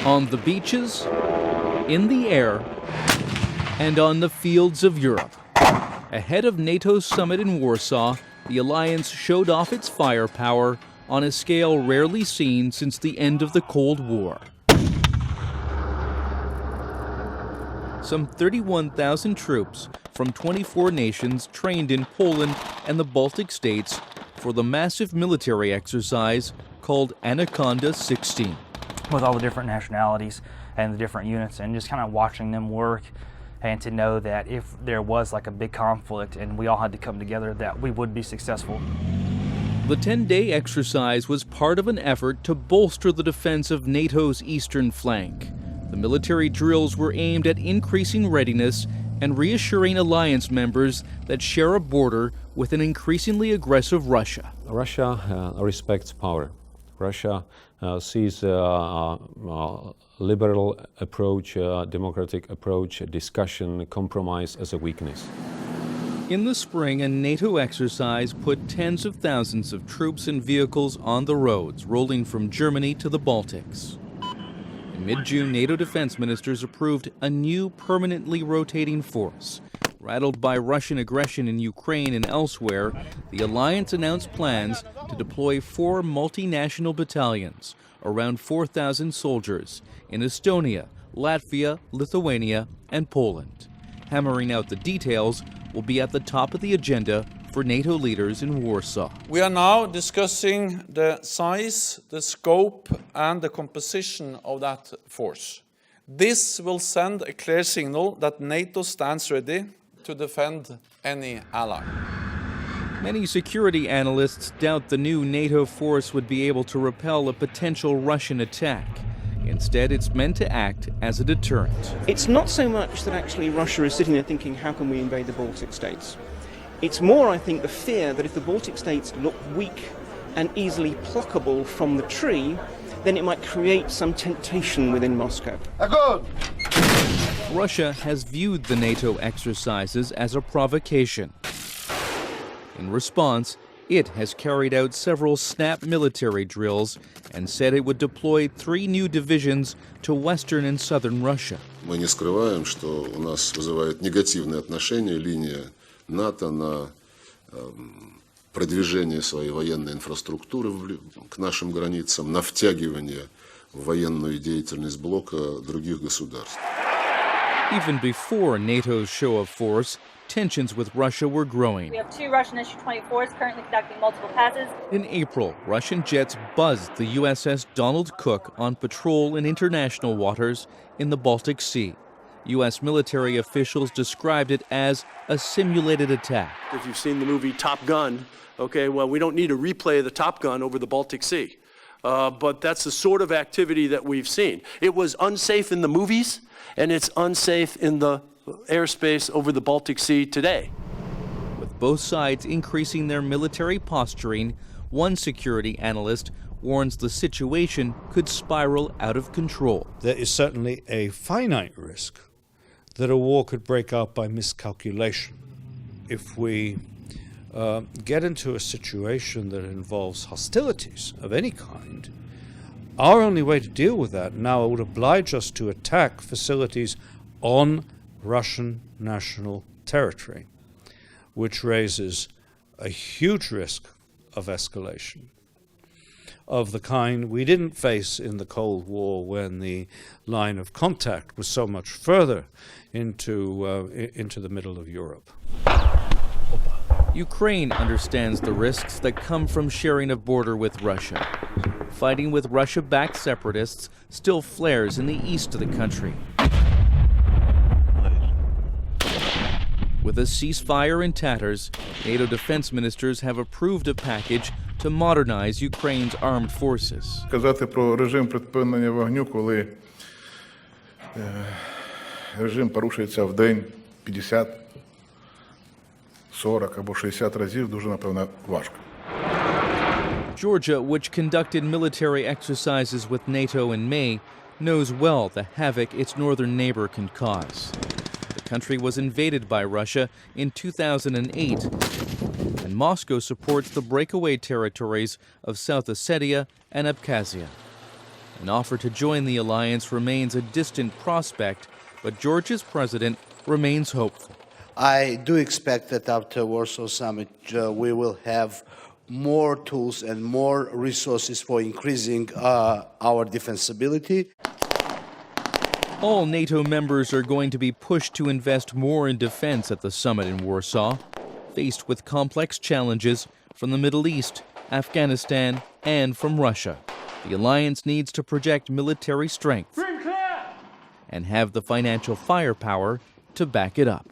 On the beaches, in the air, and on the fields of Europe. Ahead of NATO's summit in Warsaw, the alliance showed off its firepower on a scale rarely seen since the end of the Cold War. Some 31,000 troops from 24 nations trained in Poland and the Baltic states for the massive military exercise called Anaconda 16. With all the different nationalities and the different units, and just kind of watching them work, and to know that if there was like a big conflict and we all had to come together, that we would be successful. The 10-day exercise was part of an effort to bolster the defense of NATO's eastern flank. The military drills were aimed at increasing readiness and reassuring alliance members that share a border with an increasingly aggressive Russia. Russia respects power. Russia sees a liberal approach, democratic approach, discussion, compromise as a weakness. In the spring, a NATO exercise put tens of thousands of troops and vehicles on the roads, rolling from Germany to the Baltics. In mid-June, NATO defense ministers approved a new permanently rotating force. Rattled by Russian aggression in Ukraine and elsewhere, the alliance announced plans to deploy 4 multinational battalions, around 4,000 soldiers, in Estonia, Latvia, Lithuania, and Poland. Hammering out the details will be at the top of the agenda for NATO leaders in Warsaw. We are now discussing the size, the scope, and the composition of that force. This will send a clear signal that NATO stands ready to defend any ally. Many security analysts doubt the new NATO force would be able to repel a potential Russian attack. Instead, it's meant to act as a deterrent. It's not so much that actually Russia is sitting there thinking, how can we invade the Baltic states? It's more, I think, the fear that if the Baltic states look weak and easily pluckable from the tree, then it might create some temptation within Moscow. Russia has viewed the NATO exercises as a provocation. In response, it has carried out several snap military drills and said it would deploy 3 new divisions to western and southern Russia. Мы не скрываем, что у нас вызывает негативные отношения линия НАТО на продвижение своей военной инфраструктуры к нашим границам, на втягивание в военную деятельность блока других государств. Even before NATO's show of force, tensions with Russia were growing. We have 2 Russian Su-24s currently conducting multiple passes. In April, Russian jets buzzed the USS Donald Cook on patrol in international waters in the Baltic Sea. U.S. military officials described it as a simulated attack. If you've seen the movie Top Gun, okay, well, we don't need a replay of the Top Gun over the Baltic Sea. But that's the sort of activity that we've seen. It was unsafe in the movies, and it's unsafe in the airspace over the Baltic Sea today. With both sides increasing their military posturing, one security analyst warns the situation could spiral out of control. There is certainly a finite risk that a war could break out by miscalculation. If we get into a situation that involves hostilities of any kind, our only way to deal with that now would oblige us to attack facilities on Russian national territory, which raises a huge risk of escalation of the kind we didn't face in the Cold War, when the line of contact was so much further into the middle of Europe. Ukraine understands the risks that come from sharing a border with Russia. Fighting with Russia-backed separatists still flares in the east of the country. With a ceasefire in tatters, NATO defense ministers have approved a package to modernize Ukraine's armed forces. Казати про режим припинення вогню, коли режим порушується в день 50, 40 або 60 разів, дуже, напевно, важко. Georgia, which conducted military exercises with NATO in May, knows well the havoc its northern neighbor can cause. The country was invaded by Russia in 2008, and Moscow supports the breakaway territories of South Ossetia and Abkhazia. An offer to join the alliance remains a distant prospect, but Georgia's president remains hopeful. I do expect that after Warsaw Summit we will have more tools and more resources for increasing our defensibility. All NATO members are going to be pushed to invest more in defense at the summit in Warsaw, faced with complex challenges from the Middle East, Afghanistan, and from Russia. The alliance needs to project military strength and have the financial firepower to back it up.